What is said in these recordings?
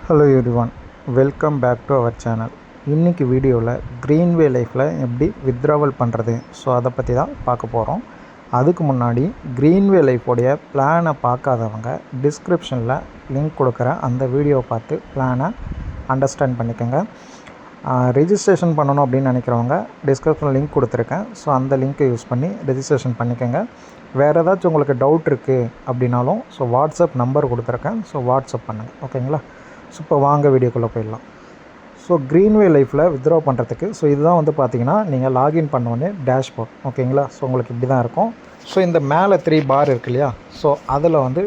Hello everyone, welcome back to our channel. இன்றைக்கி வீடியோவில் க்ரீன்வே லைஃப்பில் எப்படி வித்ட்ராவல் பண்ணுறது, ஸோ அதை பற்றி தான் பார்க்க போகிறோம். அதுக்கு முன்னாடி க்ரீன்வே லைஃபோடைய பிளானை பார்க்காதவங்க டிஸ்கிரிப்ஷனில் லிங்க் கொடுக்குறேன், அந்த வீடியோவை பார்த்து பிளானை அண்டர்ஸ்டாண்ட் பண்ணிக்கோங்க. ரெஜிஸ்ட்ரேஷன் பண்ணணும் அப்படின்னு நினைக்கிறவங்க டிஸ்கிரிப்ஷனில் லிங்க் கொடுத்துருக்கேன், ஸோ அந்த லிங்க்கை யூஸ் பண்ணி ரெஜிஸ்ட்ரேஷன் பண்ணிக்கோங்க. வேறு ஏதாச்சும் உங்களுக்கு டவுட் இருக்குது அப்படின்னாலும் ஸோ வாட்ஸ்அப் நம்பர் கொடுத்துருக்கேன், ஸோ வாட்ஸ்அப் பண்ணுங்கள், ஓகேங்களா. ஸோ இப்போ வாங்க வீடியோக்குள்ளே போயிடலாம். ஸோ க்ரீன்வே லைஃப்பில் வித்ட்ரா பண்ணுறதுக்கு ஸோ இதுதான் வந்து பார்த்திங்கன்னா நீங்கள் லாகின் பண்ணோடனே டேஷ்போர்ட், ஓகேங்களா. ஸோ உங்களுக்கு இப்படி தான் இருக்கும். ஸோ இந்த மேலே 3 பார் இருக்கு இல்லையா, ஸோ அதில் வந்து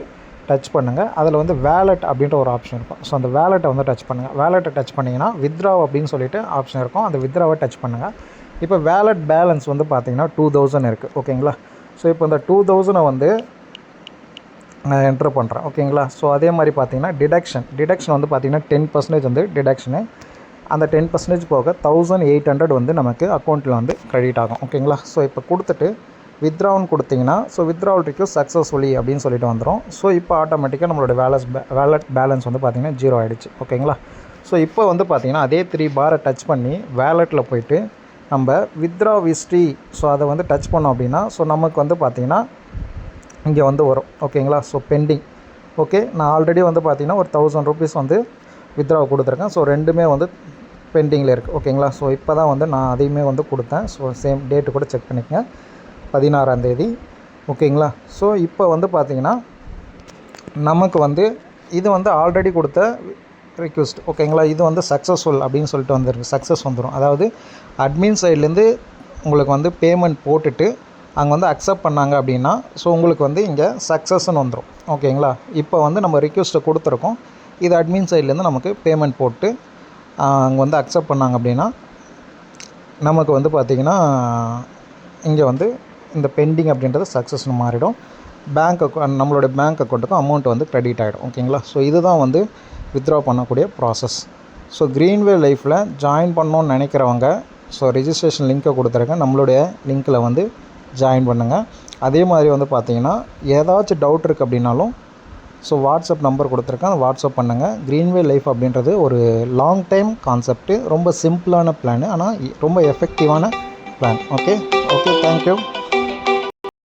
டச் பண்ணுங்கள். அதில் வந்து வேலட் அப்படின்ற ஒரு ஆப்ஷன் இருக்கும். ஸோ அந்த வேலெட்டை வந்து டச் பண்ணுங்கள். வேலெட்டை டச் பண்ணிங்கன்னா வித்ட்ரா அப்படின்னு சொல்லிட்டு ஆப்ஷன் இருக்கும், அந்த வித்ட்ராவை டச் பண்ணுங்கள். இப்போ வேலட் பேலன்ஸ் வந்து பார்த்திங்கன்னா 2000 இருக்குது, ஓகேங்களா. ஸோ இப்போ இந்த 2000 வந்து நான் என்ட்ரு பண்ணுறேன், ஓகேங்களா. ஸோ அதே மாதிரி பார்த்தீங்கன்னா டிடக்ஷன் வந்து பார்த்திங்கன்னா 10% வந்து டிடக்ஷனு. அந்த 10% போக 1800 வந்து நமக்கு அக்கௌண்ட்டில் வந்து கிரெடிட் ஆகும், ஓகேங்களா. ஸோ இப்போ கொடுத்துட்டு வித்ட்ராவுன்னு கொடுத்திங்கன்னா ஸோ வித்ட்ராவல் ரிக்வெஸ்ட் சக்ஸஸ்ஃபுல்லி அப்படின்னு சொல்லிட்டு வந்துடும். ஸோ இப்போ ஆட்டோமேட்டிக்காக நம்மளோட வேலட் பேலன்ஸ் வந்து பார்த்திங்கன்னா 0 ஆகிடுச்சு, ஓகேங்களா. ஸோ இப்போ வந்து பார்த்திங்கன்னா அதே 3 பாரை டச் பண்ணி வேலெட்டில் போய்ட்டு நம்ம வித்ட்ரா ஹிஸ்ட்ரி ஸோ அதை வந்து டச் பண்ணோம் அப்படின்னா ஸோ நமக்கு வந்து பார்த்திங்கன்னா இங்கே வந்து வரும், ஓகேங்களா. So pending, okay. நான் ஆல்ரெடி வந்து பார்த்திங்கன்னா ஒரு 1000 ரூபீஸ் வந்து வித்ட்ரா கொடுத்துருக்கேன். ஸோ ரெண்டுமே வந்து பெண்டிங்கில் இருக்குது, ஓகேங்களா. ஸோ இப்போ தான் வந்து நான் அதையுமே வந்து கொடுத்தேன். ஸோ சேம் டேட்டு கூட செக் பண்ணிக்கங்க, 16ஆம் தேதி, ஓகேங்களா. ஸோ இப்போ வந்து பார்த்திங்கன்னா நமக்கு வந்து இது வந்து ஆல்ரெடி கொடுத்த ரிக்வெஸ்ட், ஓகேங்களா. இது வந்து சக்ஸஸ்ஃபுல் அப்படின்னு சொல்லிட்டு வந்துருக்கு, சக்ஸஸ் வந்துடும். அதாவது அட்மின் சைட்லேருந்து உங்களுக்கு வந்து பேமெண்ட் போட்டுட்டு அங்கே வந்து அக்செப்ட் பண்ணாங்க அப்படின்னா ஸோ உங்களுக்கு வந்து இங்கே சக்ஸஸ்ன்னு வந்துடும், ஓகேங்களா. இப்போ வந்து நம்ம ரிக்வெஸ்ட்டை கொடுத்துருக்கோம், இது அட்மின் சைட்லேருந்து நமக்கு பேமெண்ட் போட்டு அங்கே வந்து அக்செப்ட் பண்ணாங்க அப்படின்னா நமக்கு வந்து பார்த்திங்கன்னா இங்கே வந்து இந்த பெண்டிங் அப்படின்றது சக்ஸஸ்னு மாறிடும். நம்மளோட பேங்க் அக்கௌண்ட்டுக்கும் அமௌண்ட் வந்து க்ரெடிட் ஆகிடும், ஓகேங்களா. ஸோ இதுதான் வந்து வித்ட்ரா பண்ணக்கூடிய ப்ராசஸ். ஸோ க்ரீன்வே லைஃப்பில் ஜாயின் பண்ணணுன்னு நினைக்கிறவங்க ஸோ ரெஜிஸ்ட்ரேஷன் லிங்க்கை கொடுத்துருக்கேன், நம்மளுடைய லிங்க்கில் வந்து ஜாயின் பண்ணுங்கள். அதே மாதிரி வந்து பார்த்திங்கன்னா ஏதாச்சும் டவுட் இருக்குது அப்படின்னாலும் ஸோ வாட்ஸ்அப் நம்பர் கொடுத்துருக்கேன், வாட்ஸ்அப் பண்ணுங்கள். க்ரீன்வே லைஃப் அப்படின்றது ஒரு லாங் டைம் கான்செப்ட்டு, ரொம்ப சிம்பிளான பிளான், ஆனால் ரொம்ப எஃபெக்டிவான பிளான், ஓகே. தேங்க்யூ.